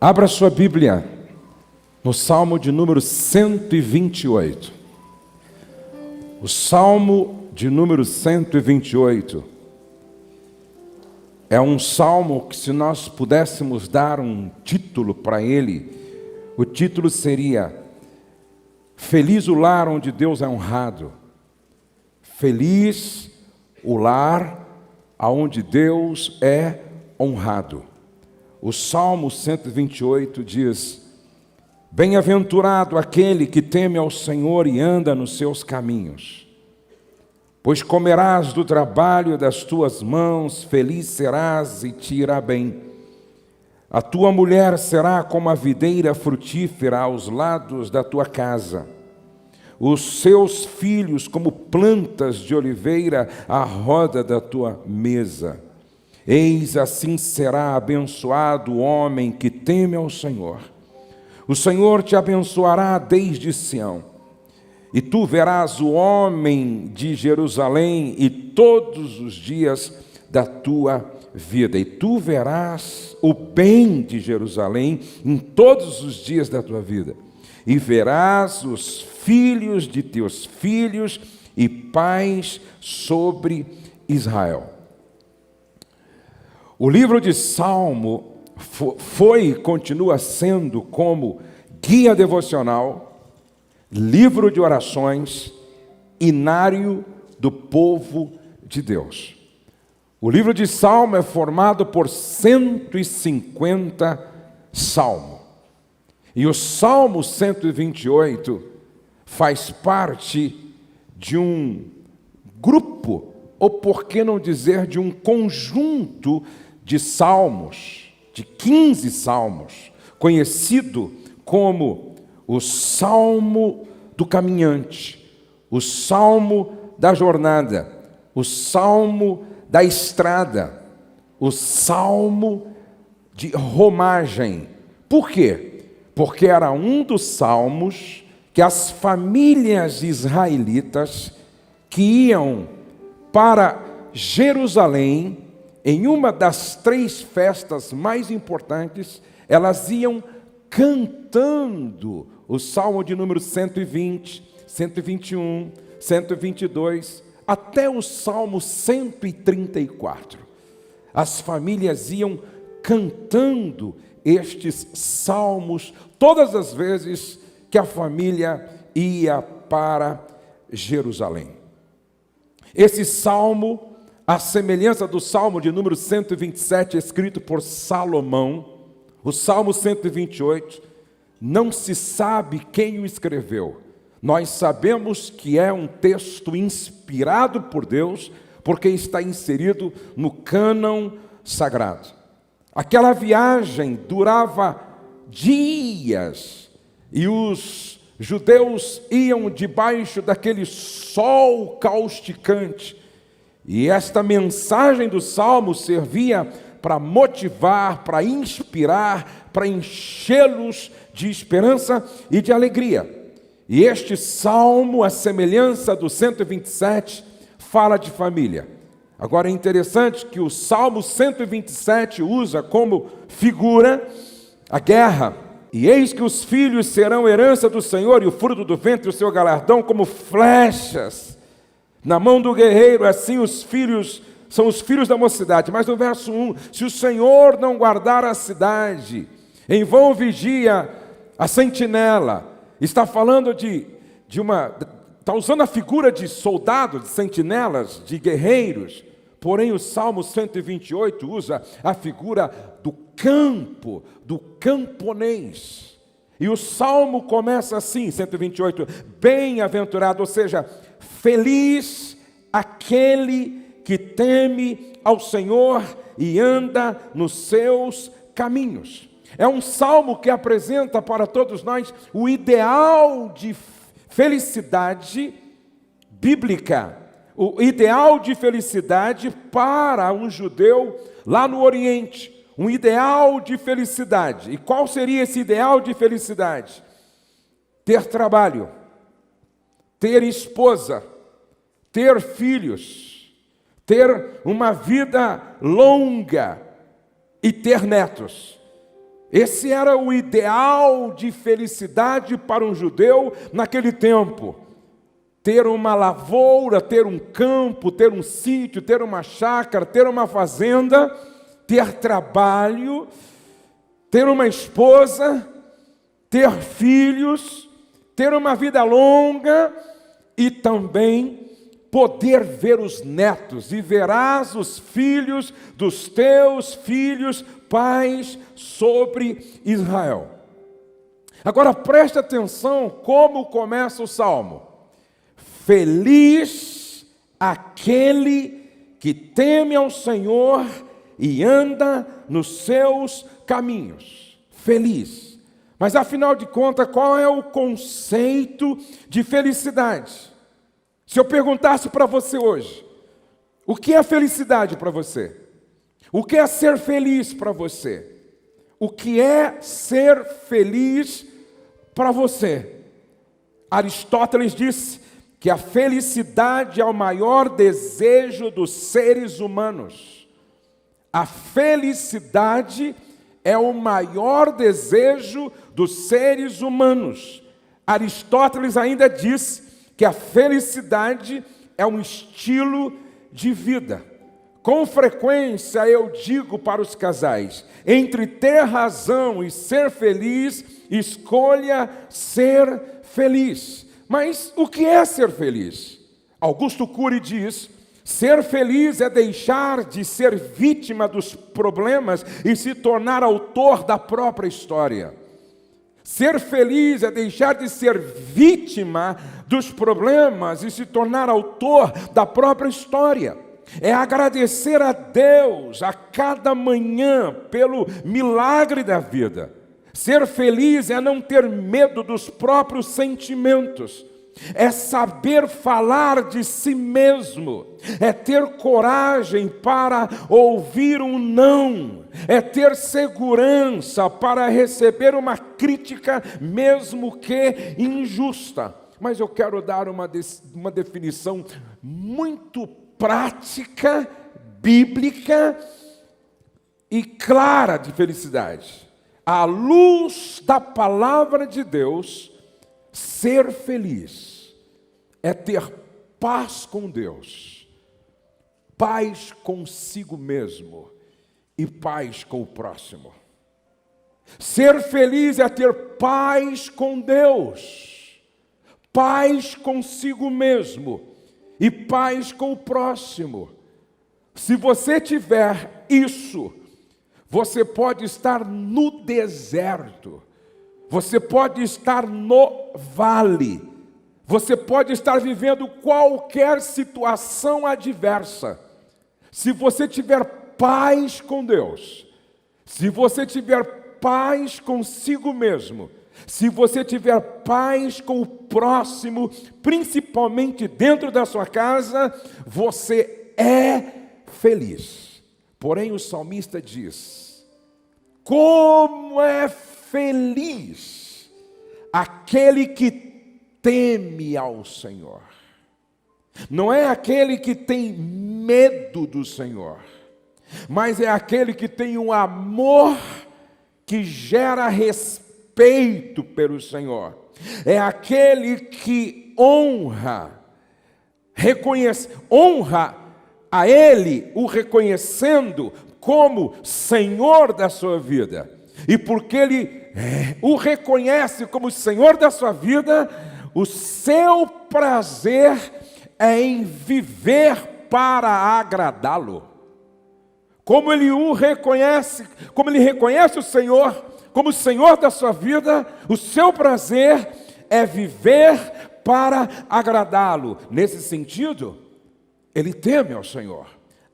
Abra sua Bíblia no Salmo de número 128. O Salmo de número 128 é um salmo que, se nós pudéssemos dar um título para ele, o título seria: Feliz o lar onde Deus é honrado. Feliz o lar aonde Deus é honrado. O Salmo 128 diz: Bem-aventurado aquele que teme ao Senhor e anda nos seus caminhos. Pois comerás do trabalho das tuas mãos, feliz serás e te irá bem. A tua mulher será como a videira frutífera aos lados da tua casa. Os seus filhos como plantas de oliveira à roda da tua mesa. Eis assim será abençoado o homem que teme ao Senhor. O Senhor te abençoará desde Sião. E tu verás o homem de Jerusalém e todos os dias da tua vida. E tu verás o bem de Jerusalém em todos os dias da tua vida. E verás os filhos de teus filhos e paz sobre Israel. O livro de Salmo foi e continua sendo como guia devocional, livro de orações, inário do povo de Deus. O livro de Salmo é formado por 150 salmos. E o Salmo 128 faz parte de um grupo, ou por que não dizer de um conjunto de salmos, de 15 salmos, conhecido como o Salmo do caminhante, o Salmo da jornada, o Salmo da estrada, o Salmo de romagem. Por quê? Porque era um dos salmos que as famílias israelitas que iam para Jerusalém, em uma das 3 festas mais importantes, elas iam cantando o Salmo de número 120, 121, 122, até o Salmo 134. As famílias iam cantando estes salmos todas as vezes que a família ia para Jerusalém. Esse salmo, à semelhança do salmo de número 127, escrito por Salomão, o salmo 128, não se sabe quem o escreveu. Nós sabemos que é um texto inspirado por Deus, porque está inserido no cânon sagrado. Aquela viagem durava dias, e os judeus iam debaixo daquele sol causticante, e esta mensagem do Salmo servia para motivar, para inspirar, para enchê-los de esperança e de alegria. E este Salmo, à semelhança do 127, fala de família. Agora é interessante que o Salmo 127 usa como figura a guerra. E eis que os filhos serão herança do Senhor, e o fruto do ventre o seu galardão, como flechas na mão do guerreiro. Assim os filhos são os filhos da mocidade. Mas no verso 1, se o Senhor não guardar a cidade, em vão vigia a sentinela. Está falando está usando a figura de soldados, de sentinelas, de guerreiros. Porém o Salmo 128 usa a figura do campo, do camponês. E o Salmo começa assim, 128, bem-aventurado, ou seja, feliz aquele que teme ao Senhor e anda nos seus caminhos. É um salmo que apresenta para todos nós o ideal de felicidade bíblica, o ideal de felicidade para um judeu lá no Oriente, um ideal de felicidade. E qual seria esse ideal de felicidade? Ter trabalho, ter esposa, ter filhos, ter uma vida longa e ter netos. Esse era o ideal de felicidade para um judeu naquele tempo. Ter uma lavoura, ter um campo, ter um sítio, ter uma chácara, ter uma fazenda, ter trabalho, ter uma esposa, ter filhos, ter uma vida longa e também poder ver os netos, e verás os filhos dos teus filhos, pais, sobre Israel. Agora preste atenção como começa o Salmo. Feliz aquele que teme ao Senhor e anda nos seus caminhos. Feliz. Mas afinal de contas, qual é o conceito de felicidade? Se eu perguntasse para você hoje, o que é felicidade para você? O que é ser feliz para você? O que é ser feliz para você? Aristóteles disse que a felicidade é o maior desejo dos seres humanos. A felicidade é o maior desejo dos seres humanos. Aristóteles ainda diz que a felicidade é um estilo de vida. Com frequência eu digo para os casais, entre ter razão e ser feliz, escolha ser feliz. Mas o que é ser feliz? Augusto Cury diz, ser feliz é deixar de ser vítima dos problemas e se tornar autor da própria história. Ser feliz é deixar de ser vítima dos problemas e se tornar autor da própria história. É agradecer a Deus a cada manhã pelo milagre da vida. Ser feliz é não ter medo dos próprios sentimentos. É saber falar de si mesmo, é ter coragem para ouvir um não, é ter segurança para receber uma crítica, mesmo que injusta. Mas eu quero dar uma definição muito prática, bíblica e clara de felicidade. À luz da palavra de Deus, ser feliz é ter paz com Deus, paz consigo mesmo e paz com o próximo. Ser feliz é ter paz com Deus, paz consigo mesmo e paz com o próximo. Se você tiver isso, você pode estar no deserto, você pode estar no vale, você pode estar vivendo qualquer situação adversa. Se você tiver paz com Deus, se você tiver paz consigo mesmo, se você tiver paz com o próximo, principalmente dentro da sua casa, você é feliz. Porém, o salmista diz: como é feliz aquele que teme ao Senhor. Não é aquele que tem medo do Senhor, mas é aquele que tem um amor que gera respeito pelo Senhor. É aquele que honra a Ele, o reconhecendo como Senhor da sua vida. E porque Ele o reconhece como Senhor da sua vida, o seu prazer é em viver para agradá-lo. Como Ele o reconhece, como Ele reconhece o Senhor como Senhor da sua vida, o seu prazer é viver para agradá-lo. Nesse sentido, ele teme ao Senhor.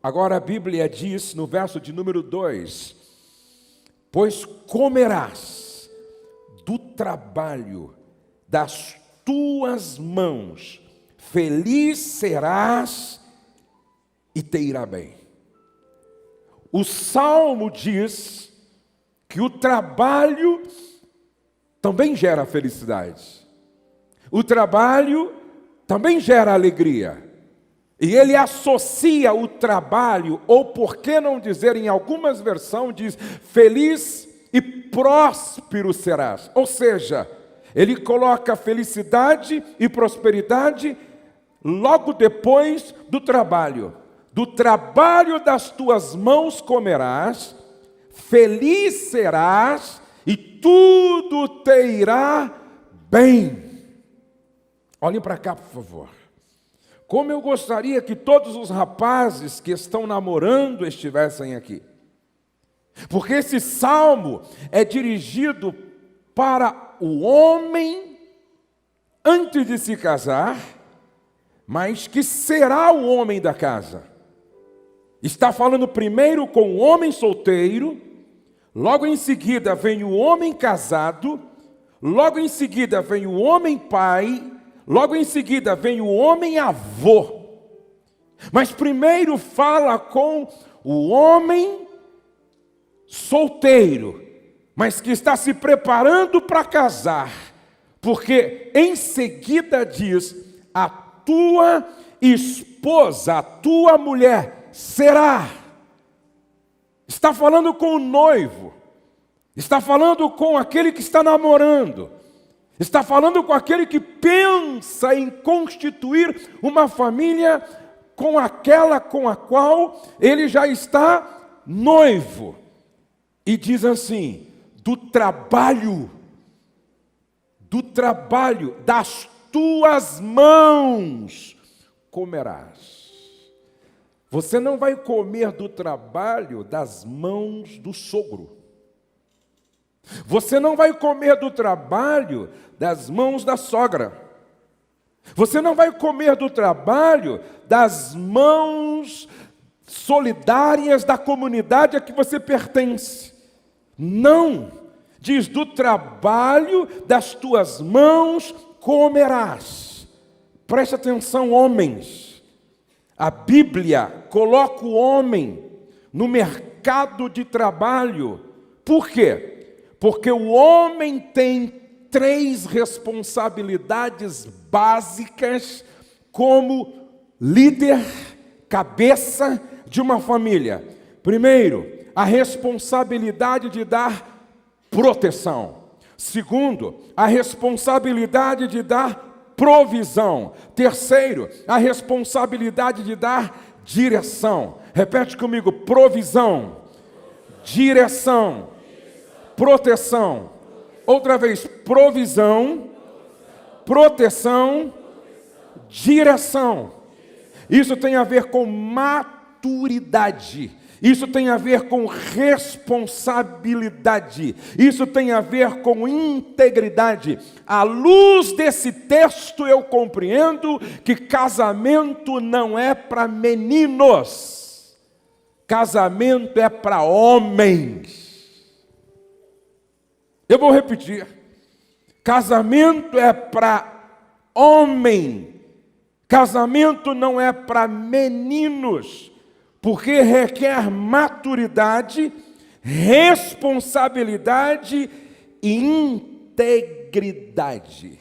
Agora a Bíblia diz no verso de número 2: pois comerás do trabalho das tuas mãos, feliz serás e te irá bem. O Salmo diz que o trabalho também gera felicidade. O trabalho também gera alegria. E ele associa o trabalho, ou por que não dizer, em algumas versões diz, feliz e próspero serás. Ou seja, ele coloca felicidade e prosperidade logo depois do trabalho. Do trabalho das tuas mãos comerás, feliz serás e tudo te irá bem. Olhem para cá, por favor. Como eu gostaria que todos os rapazes que estão namorando estivessem aqui. Porque esse salmo é dirigido para o homem antes de se casar, mas que será o homem da casa. Está falando primeiro com o homem solteiro, logo em seguida vem o homem casado, logo em seguida vem o homem pai, logo em seguida vem o homem avô. Mas primeiro fala com o homem solteiro, mas que está se preparando para casar, porque em seguida diz: a tua esposa, a tua mulher será. Está falando com o noivo, está falando com aquele que está namorando, está falando com aquele que pensa em constituir uma família com aquela com a qual ele já está noivo. E diz assim: do trabalho das tuas mãos comerás. Você não vai comer do trabalho das mãos do sogro. Você não vai comer do trabalho das mãos da sogra. Você não vai comer do trabalho das mãos solidárias da comunidade a que você pertence. Não. Diz: do trabalho das tuas mãos comerás. Preste atenção, homens. A Bíblia coloca o homem no mercado de trabalho. Por quê? Porque o homem tem 3 responsabilidades básicas como líder, cabeça de uma família. Primeiro, a responsabilidade de dar proteção. Segundo, a responsabilidade de dar provisão. Terceiro, a responsabilidade de dar direção. Repete comigo: provisão, direção, proteção. Outra vez: provisão, proteção, direção. Isso tem a ver com maturidade. Isso tem a ver com responsabilidade. Isso tem a ver com integridade. À luz desse texto eu compreendo que casamento não é para meninos. Casamento é para homens. Eu vou repetir. Casamento é para homem. Casamento não é para meninos. Porque requer maturidade, responsabilidade e integridade.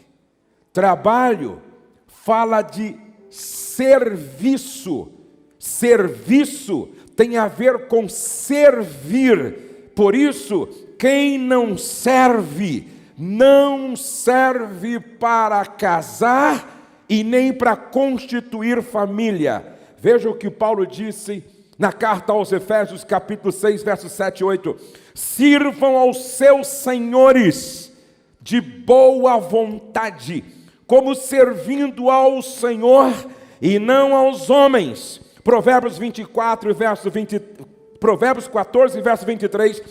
Trabalho fala de serviço. Serviço tem a ver com servir. Por isso, quem não serve para casar e nem para constituir família. Veja o que Paulo disse na carta aos Efésios, capítulo 6, versos 7 e 8. Sirvam aos seus senhores de boa vontade, como servindo ao Senhor e não aos homens. Provérbios 14, verso 23.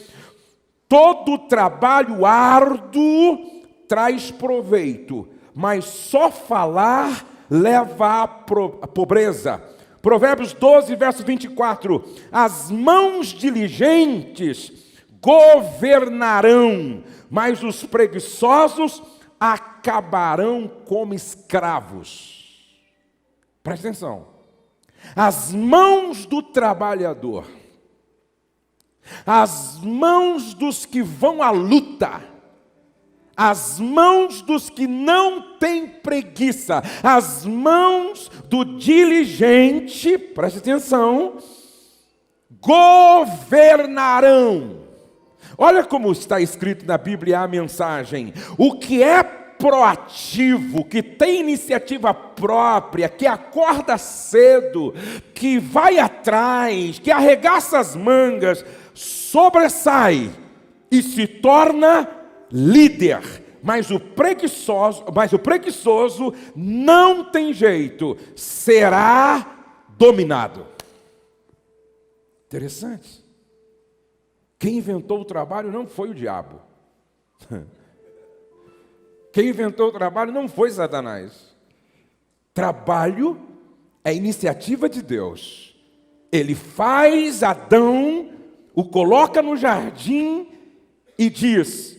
Todo trabalho árduo traz proveito, mas só falar leva à pobreza. Provérbios 12, verso 24. As mãos diligentes governarão, mas os preguiçosos acabarão como escravos. Presta atenção. As mãos do trabalhador, as mãos dos que vão à luta, as mãos dos que não têm preguiça, as mãos do diligente, preste atenção, governarão. Olha como está escrito na Bíblia a mensagem. O que é proativo, que tem iniciativa própria, que acorda cedo, que vai atrás, que arregaça as mangas, sobressai e se torna líder. Mas o preguiçoso não tem jeito, será dominado. Interessante. Quem inventou o trabalho não foi o diabo. Quem inventou o trabalho não foi Satanás. Trabalho é iniciativa de Deus. Ele faz Adão, o coloca no jardim e diz: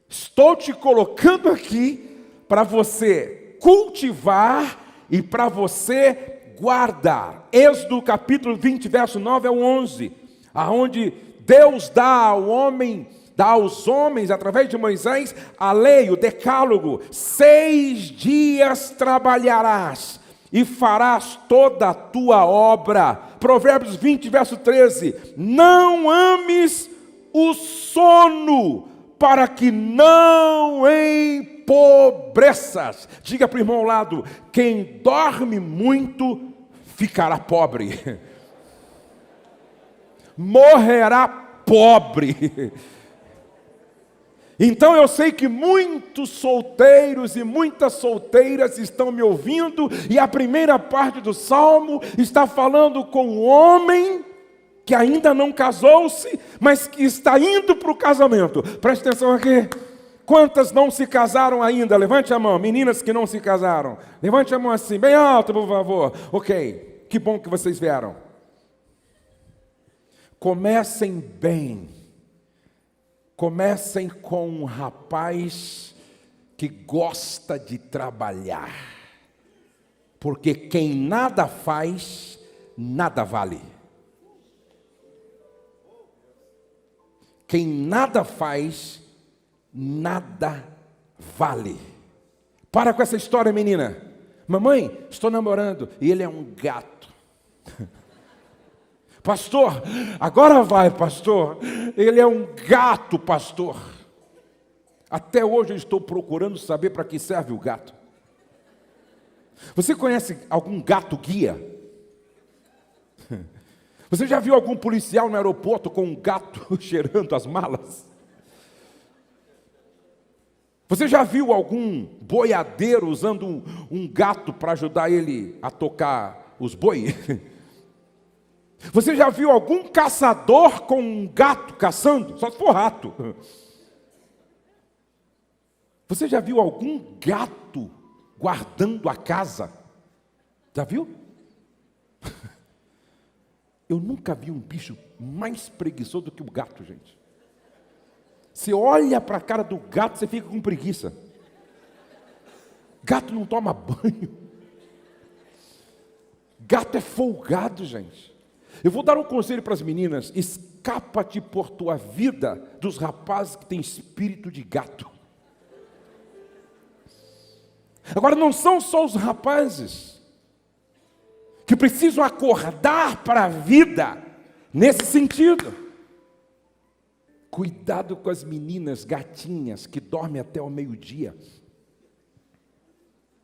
estou te colocando aqui para você cultivar e para você guardar. Êxodo capítulo 20, verso 9 ao 11, aonde Deus dá aos homens, através de Moisés, a lei, o decálogo: 6 dias trabalharás e farás toda a tua obra. Provérbios 20, verso 13, não ames o sono, para que não empobreças. Diga para o irmão ao lado: quem dorme muito ficará pobre. Morrerá pobre. Então eu sei que muitos solteiros e muitas solteiras estão me ouvindo, e a primeira parte do Salmo está falando com um homem que ainda não casou-se, mas que está indo para o casamento. Preste atenção aqui. Quantas não se casaram ainda? Levante a mão. Meninas que não se casaram, levante a mão assim, bem alto, por favor. Ok, que bom que vocês vieram. Comecem bem. Comecem com um rapaz que gosta de trabalhar. Porque quem nada faz, nada vale. Quem nada faz, nada vale. Para com essa história, menina. Mamãe, estou namorando e ele é um gato. Pastor, agora vai, pastor. Ele é um gato, pastor. Até hoje eu estou procurando saber para que serve o gato. Você conhece algum gato guia? Você já viu algum policial no aeroporto com um gato cheirando as malas? Você já viu algum boiadeiro usando um gato para ajudar ele a tocar os bois? Você já viu algum caçador com um gato caçando? Só se for rato. Você já viu algum gato guardando a casa? Já viu? Eu nunca vi um bicho mais preguiçoso do que o gato, gente. Você olha para a cara do gato, você fica com preguiça. Gato não toma banho. Gato é folgado, gente. Eu vou dar um conselho para as meninas: escapa-te por tua vida dos rapazes que têm espírito de gato. Agora, não são só os rapazes que precisam acordar para a vida nesse sentido. Cuidado com as meninas gatinhas que dormem até o meio-dia.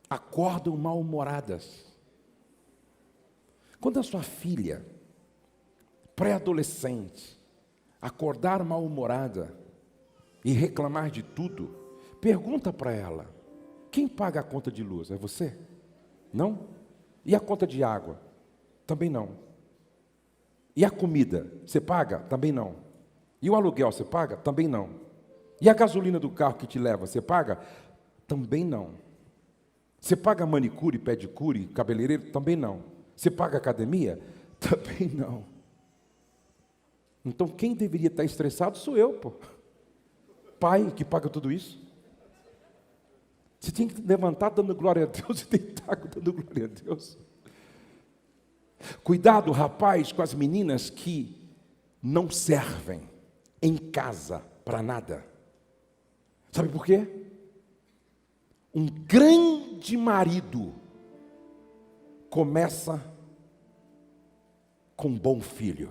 Acordam mal-humoradas. Quando a sua filha, pré-adolescente, acordar mal-humorada e reclamar de tudo, pergunta para ela: quem paga a conta de luz? É você? Não? E a conta de água? Também não. E a comida? Você paga? Também não. E o aluguel você paga? Também não. E a gasolina do carro que te leva, você paga? Também não. Você paga manicure, pedicure, cabeleireiro? Também não. Você paga academia? Também não. Então quem deveria estar estressado sou eu, pô. Pai que paga tudo isso. Você tinha que levantar dando glória a Deus e deitar dando glória a Deus. Cuidado, rapaz, com as meninas que não servem em casa para nada. Sabe por quê? Um grande marido começa com um bom filho.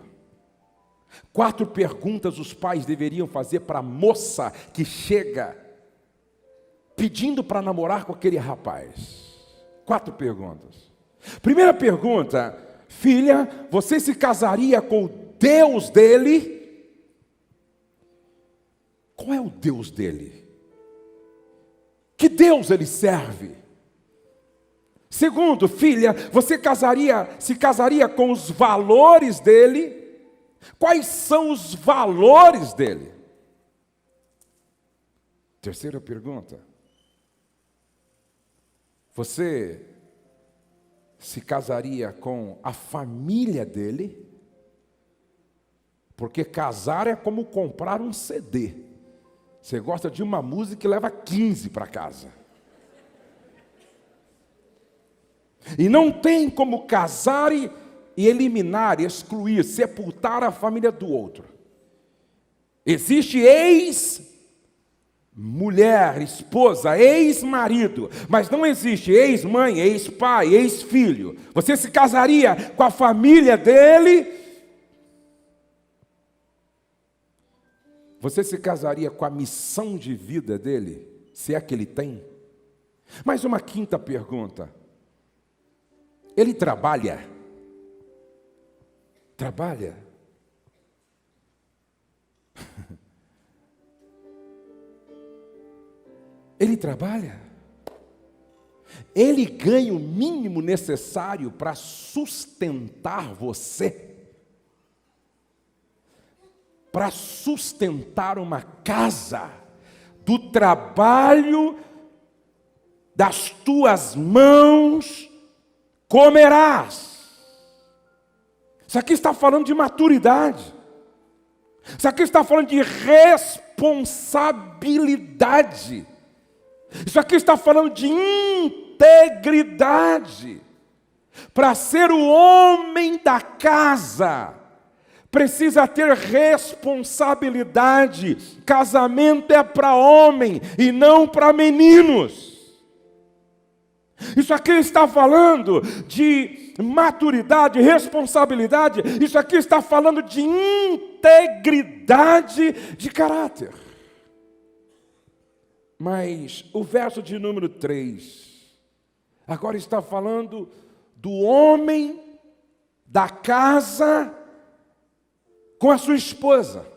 4 perguntas os pais deveriam fazer para a moça que chega pedindo para namorar com aquele rapaz. 4 perguntas. Primeira pergunta: filha, você se casaria com o Deus dele? Qual é o Deus dele? Que Deus ele serve? Segundo, filha, você se casaria com os valores dele? Quais são os valores dele? Terceira pergunta: você se casaria com a família dele? Porque casar é como comprar um CD. Você gosta de uma música e leva 15 para casa. E não tem como casar e eliminar, excluir, sepultar a família do outro. Existe ex-mulher, esposa, ex-marido, mas não existe ex-mãe, ex-pai, ex-filho. Você se casaria com a família dele? Você se casaria com a missão de vida dele, se é que ele tem? Mais uma quinta pergunta: ele trabalha? Trabalha? Ele trabalha? Ele ganha o mínimo necessário para sustentar você? Para sustentar uma casa, do trabalho das tuas mãos comerás. Isso aqui está falando de maturidade. Isso aqui está falando de responsabilidade. Isso aqui está falando de integridade. Para ser o homem da casa, precisa ter responsabilidade. Casamento é para homem e não para meninos. Isso aqui está falando de maturidade, responsabilidade. Isso aqui está falando de integridade de caráter. Mas o verso de número 3, agora está falando do homem da casa com a sua esposa.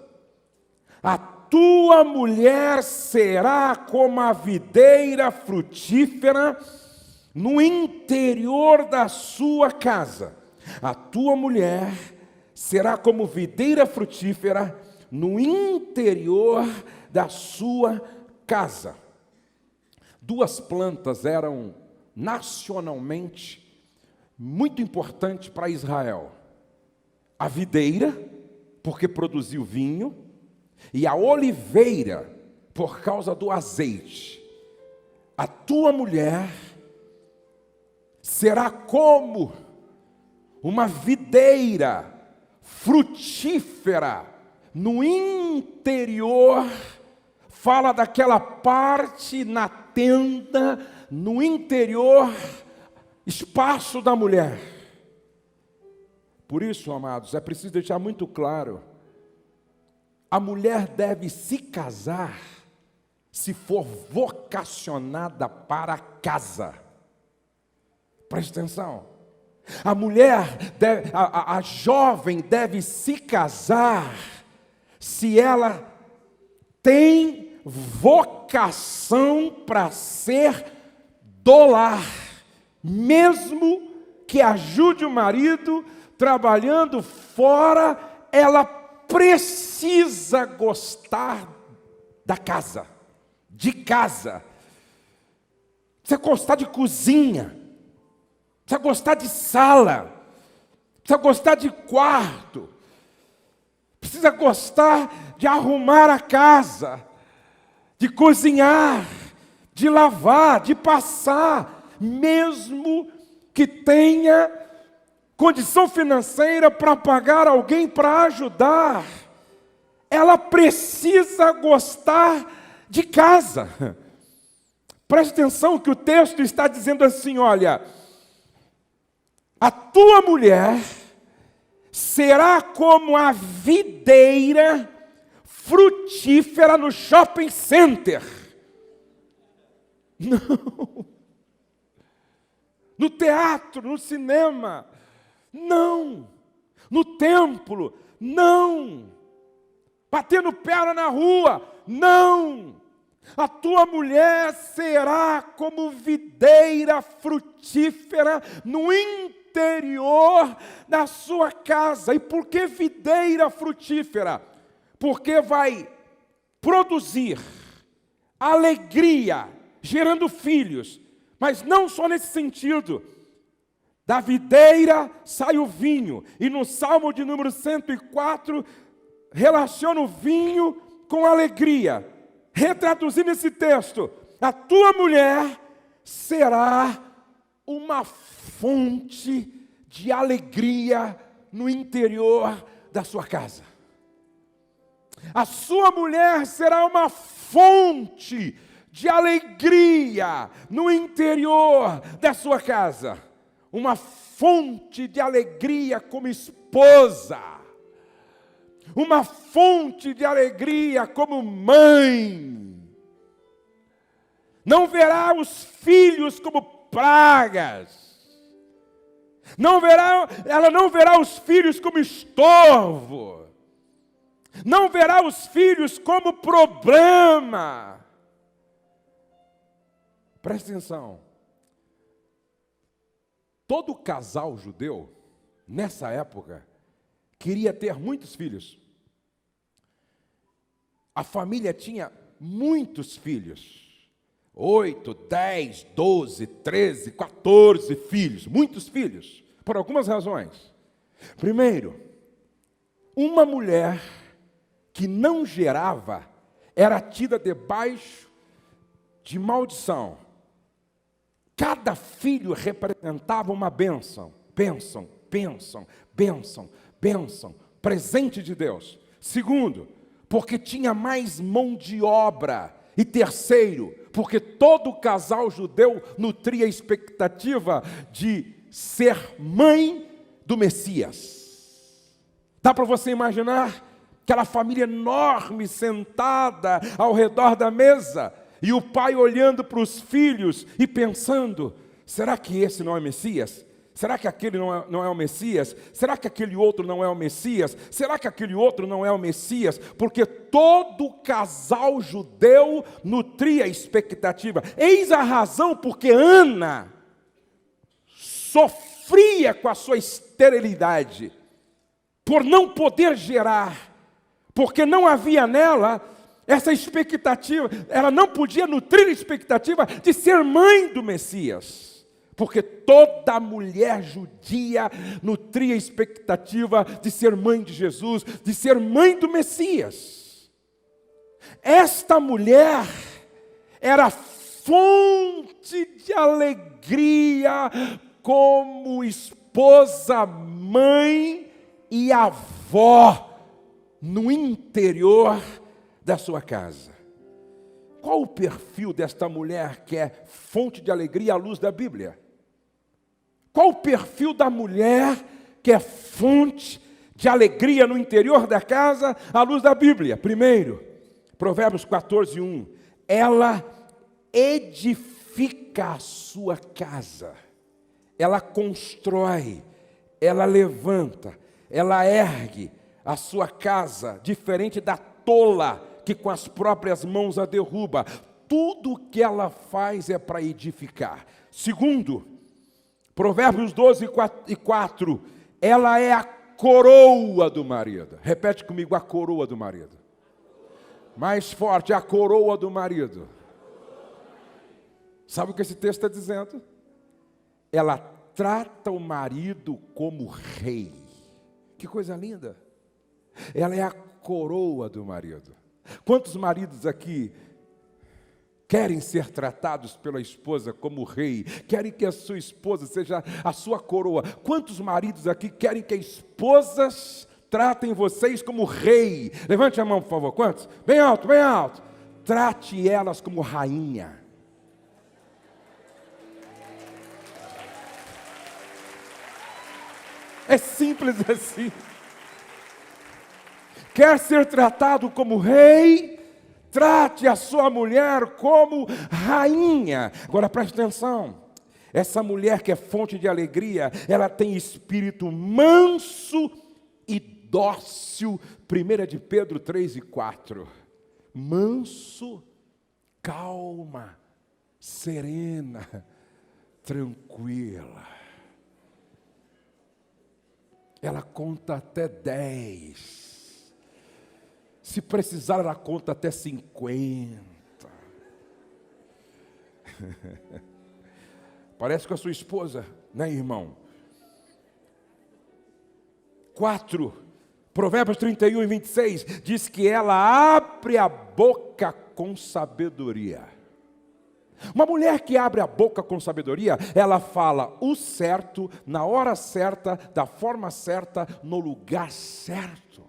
A tua mulher será como a videira frutífera no interior da sua casa. A tua mulher será como videira frutífera no interior da sua casa. 2 plantas eram nacionalmente muito importantes para Israel: a videira, porque produziu vinho, e a oliveira, por causa do azeite. A tua mulher será como uma videira frutífera no interior. Fala daquela parte na tenda, no interior, espaço da mulher. Por isso, amados, é preciso deixar muito claro: a mulher deve se casar se for vocacionada para a casa. Preste atenção. A mulher, a jovem deve se casar se ela tem vocação para ser do lar, mesmo que ajude o marido trabalhando fora, ela precisa gostar da casa, de casa. Precisa gostar de cozinha, precisa gostar de sala, precisa gostar de quarto, precisa gostar de arrumar a casa, de cozinhar, de lavar, de passar, mesmo que tenha condição financeira para pagar alguém para ajudar, ela precisa gostar de casa. Preste atenção que o texto está dizendo assim: olha, a tua mulher será como a videira frutífera no shopping center. Não. No teatro, no cinema, não. No templo, não. Batendo perna na rua, não. A tua mulher será como videira frutífera no interior da sua casa. E por que videira frutífera? Porque vai produzir alegria, gerando filhos. Mas não só nesse sentido. Da videira sai o vinho. E no Salmo de número 104, relaciona o vinho com alegria. Retraduzindo esse texto, a tua mulher será uma fonte de alegria no interior da sua casa. A sua mulher será uma fonte de alegria no interior da sua casa. Uma fonte de alegria como esposa. Uma fonte de alegria como mãe. Não verá os filhos como pragas. Ela não verá os filhos como estorvo. Não verá os filhos como problema. Preste atenção. Todo casal judeu, nessa época, queria ter muitos filhos. A família tinha muitos filhos. 8, 10, 12, 13, 14 filhos. Muitos filhos, por algumas razões. Primeiro, uma mulher que não gerava era tida debaixo de maldição. Cada filho representava uma bênção, bênção, bênção, bênção, bênção, presente de Deus. Segundo, porque tinha mais mão de obra. E terceiro, porque todo casal judeu nutria a expectativa de ser mãe do Messias. Dá para você imaginar aquela família enorme sentada ao redor da mesa, e o pai olhando para os filhos e pensando, será que esse não é Messias? Será que aquele não é o Messias? Será que aquele outro não é o Messias? Será que aquele outro não é o Messias? Porque todo casal judeu nutria expectativa. Eis a razão porque Ana sofria com a sua esterilidade, por não poder gerar, porque não havia nela essa expectativa, ela não podia nutrir a expectativa de ser mãe do Messias. Porque toda mulher judia nutria a expectativa de ser mãe de Jesus, de ser mãe do Messias. Esta mulher era fonte de alegria como esposa, mãe e avó no interior da sua casa. Qual o perfil desta mulher que é fonte de alegria à luz da Bíblia? Qual o perfil da mulher que é fonte de alegria no interior da casa à luz da Bíblia? Primeiro, Provérbios 14:1. Ela edifica a sua casa. Ela constrói, ela levanta, ela ergue a sua casa, diferente da tola que com as próprias mãos a derruba. Tudo o que ela faz é para edificar. Segundo, Provérbios 12:4, ela é a coroa do marido. Repete comigo, a coroa do marido. Mais forte, a coroa do marido. Sabe o que esse texto está dizendo? Ela trata o marido como rei. Que coisa linda. Ela é a coroa do marido. Quantos maridos aqui querem ser tratados pela esposa como rei? Querem que a sua esposa seja a sua coroa? Quantos maridos aqui querem que as esposas tratem vocês como rei? Levante a mão, por favor. Quantos? Bem alto, bem alto. Trate elas como rainha. É simples assim. Quer ser tratado como rei? Trate a sua mulher como rainha. Agora preste atenção. Essa mulher que é fonte de alegria, ela tem espírito manso e dócil. 1 de Pedro 3 e 4. Manso, calma, serena, tranquila. Ela conta até 10. Se precisar, ela conta até 50. Parece com a sua esposa, né, irmão? 4, Provérbios 31 e 26, diz que ela abre a boca com sabedoria. Uma mulher que abre a boca com sabedoria, ela fala o certo, na hora certa, da forma certa, no lugar certo.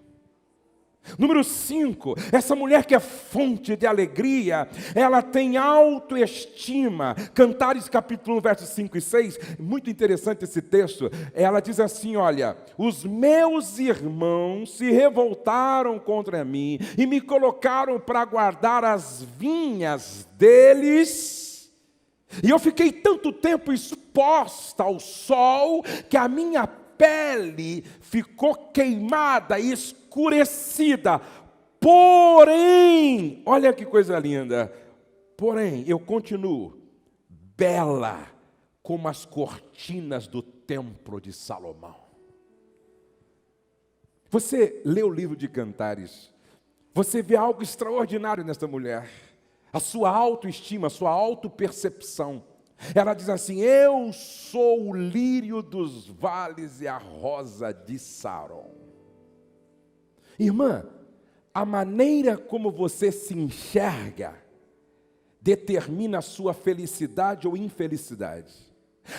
Número 5, essa mulher que é fonte de alegria, ela tem autoestima. Cantares capítulo 1, versos 5 e 6, muito interessante esse texto. Ela diz assim, olha, os meus irmãos se revoltaram contra mim e me colocaram para guardar as vinhas deles. E eu fiquei tanto tempo exposta ao sol que a minha pele ficou queimada e escurecida. Porém, olha que coisa linda. Porém, eu continuo bela como as cortinas do templo de Salomão. Você lê o livro de Cantares, você vê algo extraordinário nesta mulher. A sua autoestima, a sua autopercepção. Ela diz assim, eu sou o lírio dos vales e a rosa de Saron. Irmã, a maneira como você se enxerga determina a sua felicidade ou infelicidade.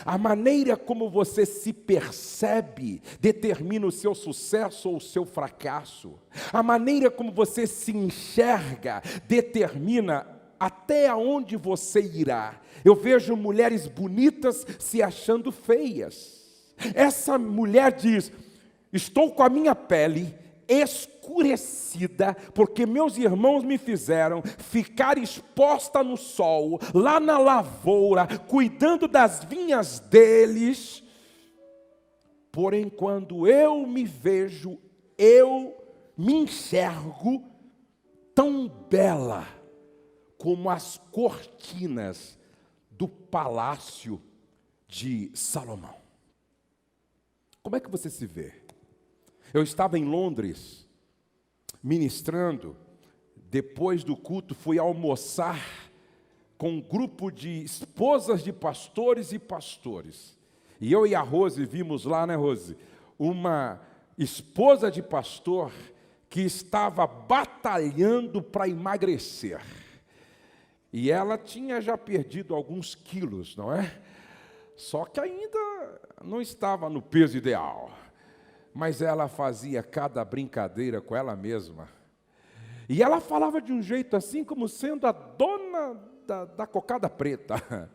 A maneira como você se percebe determina o seu sucesso ou o seu fracasso. A maneira como você se enxerga determina até aonde você irá. Eu vejo mulheres bonitas se achando feias. Essa mulher diz, estou com a minha pele escurecida, porque meus irmãos me fizeram ficar exposta no sol, lá na lavoura, cuidando das vinhas deles. Porém, quando eu me vejo, eu me enxergo tão bela como as cortinas do palácio de Salomão. Como é que você se vê? Eu estava em Londres, ministrando. Depois do culto, fui almoçar com um grupo de esposas de pastores e pastores. E eu e a Rose vimos lá, né, Rose? Uma esposa de pastor que estava batalhando para emagrecer. E ela tinha já perdido alguns quilos, não é? Só que ainda não estava no peso ideal. Mas ela fazia cada brincadeira com ela mesma. E ela falava de um jeito assim, como sendo a dona da cocada preta.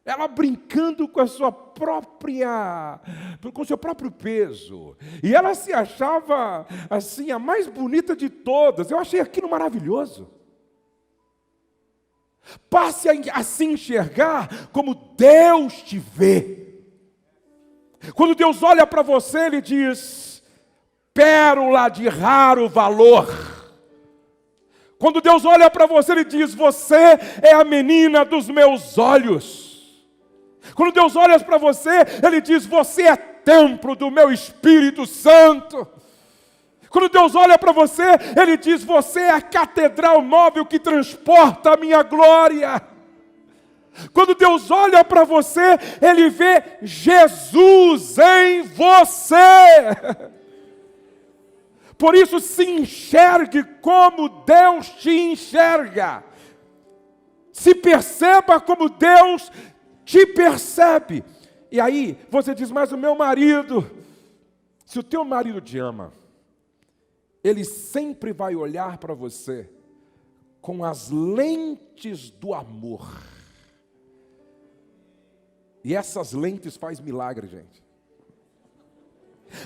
Ela brincando com a sua própria, com o seu próprio peso. E ela se achava, assim, a mais bonita de todas. Eu achei aquilo maravilhoso. Passe a se enxergar como Deus te vê. Quando Deus olha para você, Ele diz, pérola de raro valor. Quando Deus olha para você, Ele diz, você é a menina dos meus olhos. Quando Deus olha para você, Ele diz, você é templo do meu Espírito Santo. Quando Deus olha para você, Ele diz, você é a catedral móvel que transporta a minha glória. Quando Deus olha para você, Ele vê Jesus em você. Por isso, se enxergue como Deus te enxerga. Se perceba como Deus te percebe. E aí, você diz, mas o meu marido, se o teu marido te ama, ele sempre vai olhar para você com as lentes do amor. E essas lentes fazem milagre, gente.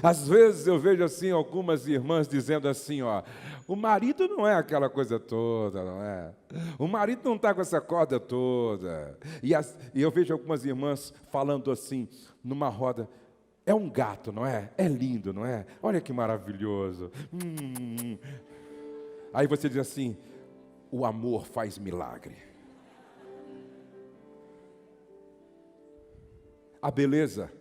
Às vezes eu vejo assim algumas irmãs dizendo assim, ó, o marido não é aquela coisa toda, não é? O marido não está com essa corda toda. E eu vejo algumas irmãs falando assim, numa roda, é um gato, não é? É lindo, não é? Olha que maravilhoso. Aí você diz assim, o amor faz milagre. A beleza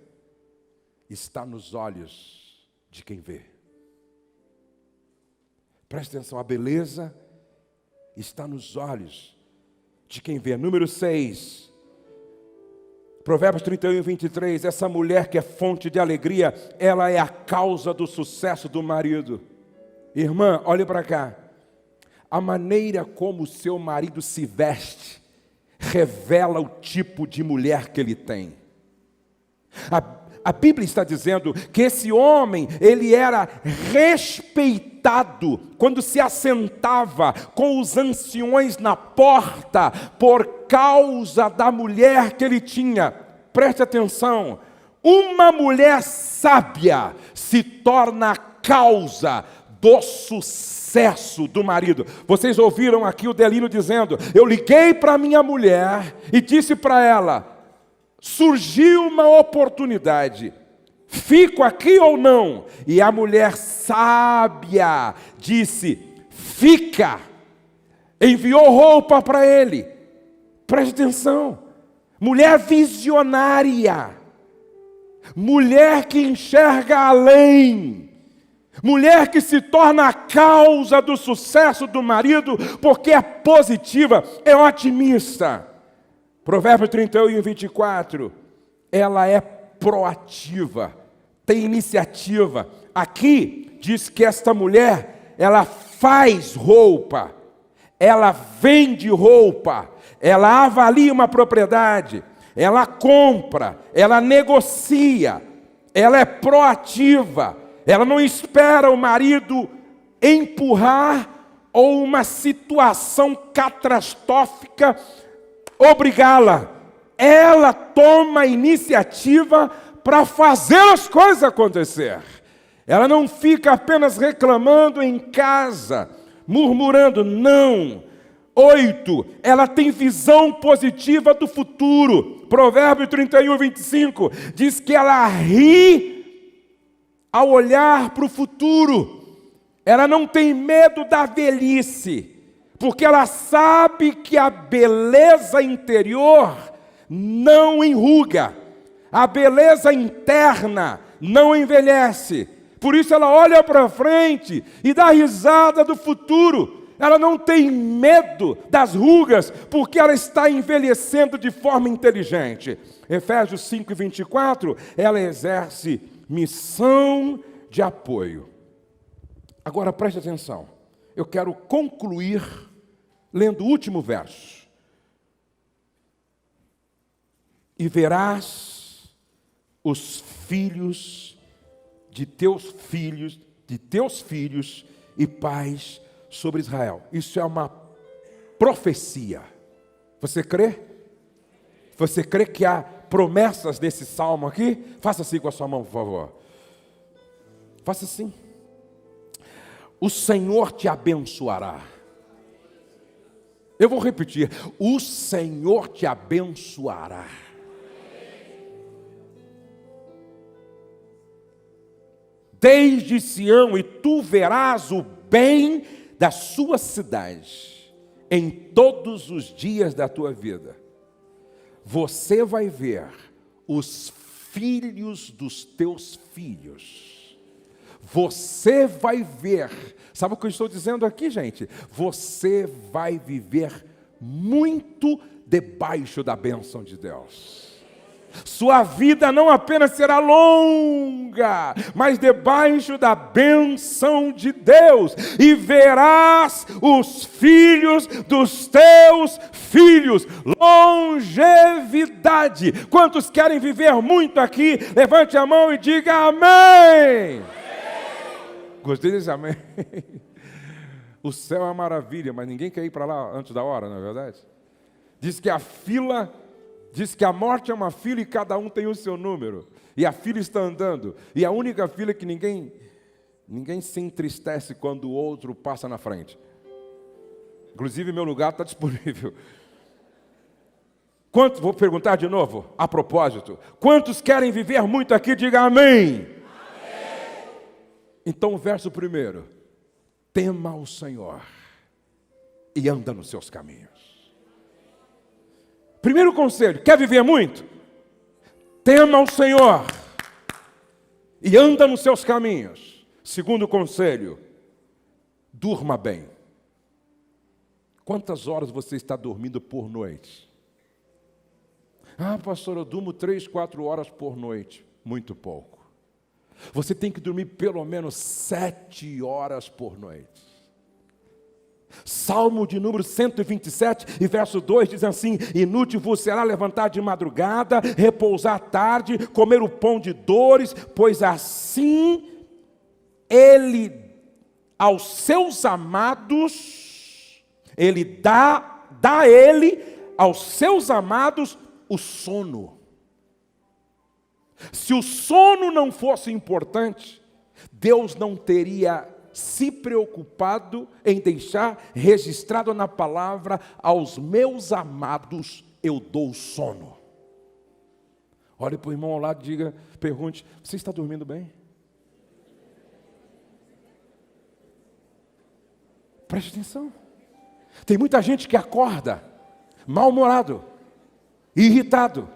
está nos olhos de quem vê. Preste atenção, a beleza está nos olhos de quem vê. Número 6, Provérbios 31 e 23, essa mulher que é fonte de alegria, ela é a causa do sucesso do marido. Irmã, olhe para cá. A maneira como o seu marido se veste revela o tipo de mulher que ele tem. A Bíblia está dizendo que esse homem, ele era respeitado quando se assentava com os anciões na porta, por causa da mulher que ele tinha. Preste atenção, uma mulher sábia se torna a causa do sucesso do marido. Vocês ouviram aqui o Delino dizendo, eu liguei para minha mulher e disse para ela, surgiu uma oportunidade, fico aqui ou não? E a mulher sábia disse, fica, enviou roupa para ele. Preste atenção, mulher visionária, mulher que enxerga além, mulher que se torna a causa do sucesso do marido, porque é positiva, é otimista. Provérbios 31 e 24, ela é proativa, tem iniciativa. Aqui diz que esta mulher, ela faz roupa, ela vende roupa, ela avalia uma propriedade, ela compra, ela negocia, ela é proativa, ela não espera o marido empurrar ou uma situação catastrófica obrigá-la. Ela toma a iniciativa para fazer as coisas acontecer. Ela não fica apenas reclamando em casa, murmurando, não. 8, ela tem visão positiva do futuro. Provérbio 31, 25, diz que ela ri ao olhar para o futuro. Ela não tem medo da velhice, porque ela sabe que a beleza interior não enruga, a beleza interna não envelhece. Por isso ela olha para frente e dá risada do futuro. Ela não tem medo das rugas, porque ela está envelhecendo de forma inteligente. Efésios 5 e 24, ela exerce missão de apoio. Agora preste atenção, eu quero concluir lendo o último verso. E verás os filhos de teus filhos e pais sobre Israel. Isso é uma profecia. Você crê? Você crê que há promessas nesse salmo aqui? Faça assim com a sua mão, por favor. Faça assim. O Senhor te abençoará. Eu vou repetir. O Senhor te abençoará. Desde Sião, e tu verás o bem da sua cidade em todos os dias da tua vida. Você vai ver os filhos dos teus filhos. Você vai ver, sabe o que eu estou dizendo aqui, gente? Você vai viver muito debaixo da bênção de Deus. Sua vida não apenas será longa, mas debaixo da bênção de Deus. E verás os filhos dos teus filhos. Longevidade. Quantos querem viver muito aqui? Levante a mão e diga amém. Gostei desse amém. O céu é uma maravilha, mas ninguém quer ir para lá antes da hora, não é verdade? Diz que a fila diz que a morte é uma fila e cada um tem o seu número. E a fila está andando. E a única fila é que ninguém se entristece quando o outro passa na frente. Inclusive, meu lugar está disponível. Quantos, vou perguntar de novo, a propósito. Quantos querem viver muito aqui? Diga amém. Amém. Então, o verso primeiro. Tema o Senhor e anda nos seus caminhos. Primeiro conselho, quer viver muito? Tema o Senhor e anda nos seus caminhos. Segundo conselho, durma bem. Quantas horas você está dormindo por noite? Ah, pastor, eu durmo 3, 4 horas por noite. Muito pouco. Você tem que dormir pelo menos 7 horas por noite. Salmo de número 127 e verso 2 diz assim: inútil vos será levantar de madrugada, repousar tarde, comer o pão de dores, pois assim ele aos seus amados, ele dá ele aos seus amados o sono. Se o sono não fosse importante, Deus não teria se preocupado em deixar registrado na palavra: aos meus amados eu dou sono. Olhe para o irmão ao lado e diga, pergunte: você está dormindo bem? Preste atenção. Tem muita gente que acorda mal-humorado, irritado.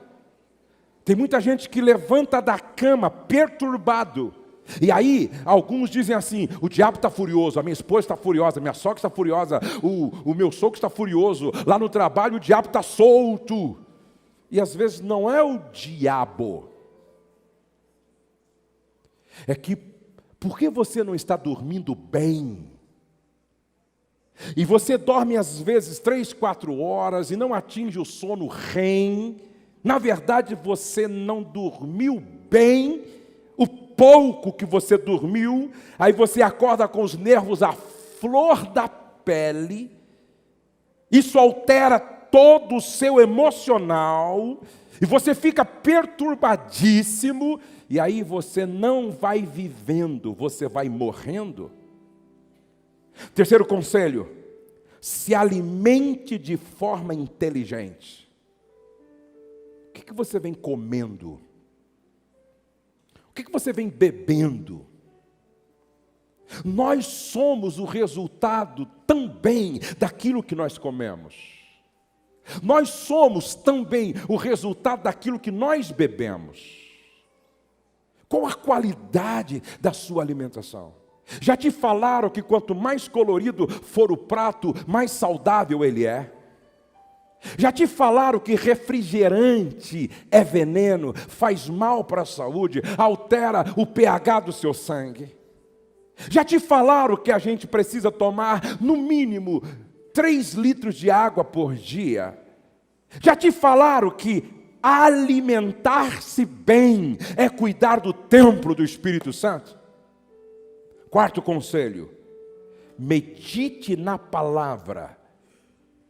Tem muita gente que levanta da cama perturbado. E aí, alguns dizem assim: o diabo está furioso, a minha esposa está furiosa, a minha sogra está furiosa, o meu sogro está furioso, lá no trabalho o diabo está solto. E às vezes não é o diabo. É que, por que você não está dormindo bem? E você dorme às vezes 3, 4 horas e não atinge o sono REM. Na verdade, você não dormiu bem. O pouco que você dormiu, aí você acorda com os nervos à flor da pele. Isso altera todo o seu emocional. E você fica perturbadíssimo. E aí você não vai vivendo, você vai morrendo. Terceiro conselho: se alimente de forma inteligente. O que você vem comendo? O que você vem bebendo? Nós somos o resultado também daquilo que nós comemos. Nós somos também o resultado daquilo que nós bebemos. Qual a qualidade da sua alimentação? Já te falaram que quanto mais colorido for o prato, mais saudável ele é? Já te falaram que refrigerante é veneno, faz mal para a saúde, altera o pH do seu sangue? Já te falaram que a gente precisa tomar, no mínimo, 3 litros de água por dia? Já te falaram que alimentar-se bem é cuidar do templo do Espírito Santo? Quarto conselho: medite na palavra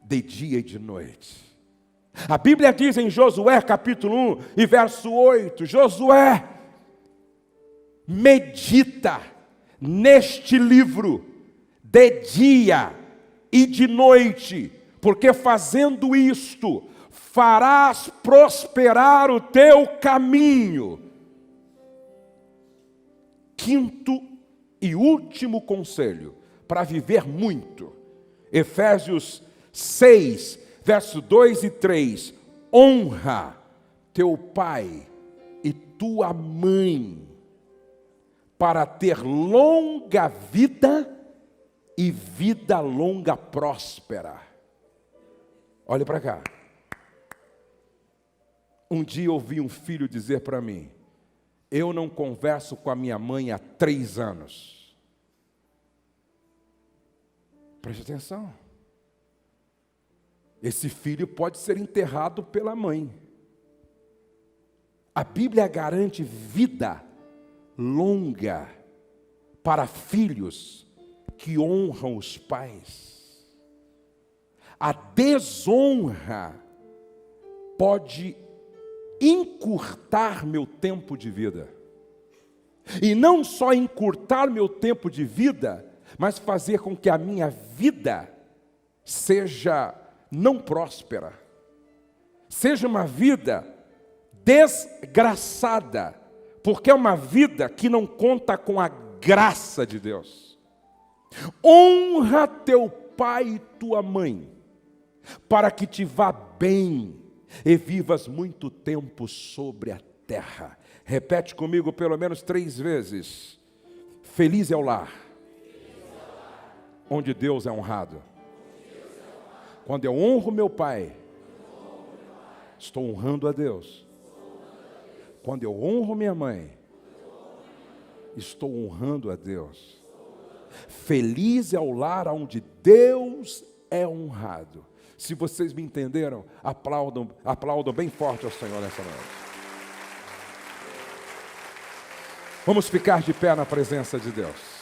de dia e de noite. A Bíblia diz em Josué capítulo 1 e verso 8, Josué, medita neste livro de dia e de noite, porque fazendo isto, farás prosperar o teu caminho. Quinto e último conselho para viver muito, Efésios 6, verso 2 e 3, honra teu pai e tua mãe, para ter longa vida e vida longa próspera. Olha para cá. Um dia eu ouvi um filho dizer para mim: eu não converso com a minha mãe há 3 anos. Preste atenção. Esse filho pode ser enterrado pela mãe. A Bíblia garante vida longa para filhos que honram os pais. A desonra pode encurtar meu tempo de vida. E não só encurtar meu tempo de vida, mas fazer com que a minha vida seja não próspera, seja uma vida desgraçada, porque é uma vida que não conta com a graça de Deus. Honra teu pai e tua mãe, para que te vá bem e vivas muito tempo sobre a terra. Repete comigo pelo menos 3 vezes. Feliz é o lar onde Deus é honrado. Quando eu honro meu pai, estou honrando a Deus. Quando eu honro minha mãe, estou honrando a Deus. Feliz é o lar onde Deus é honrado. Se vocês me entenderam, aplaudam bem forte ao Senhor nessa noite. Vamos ficar de pé na presença de Deus.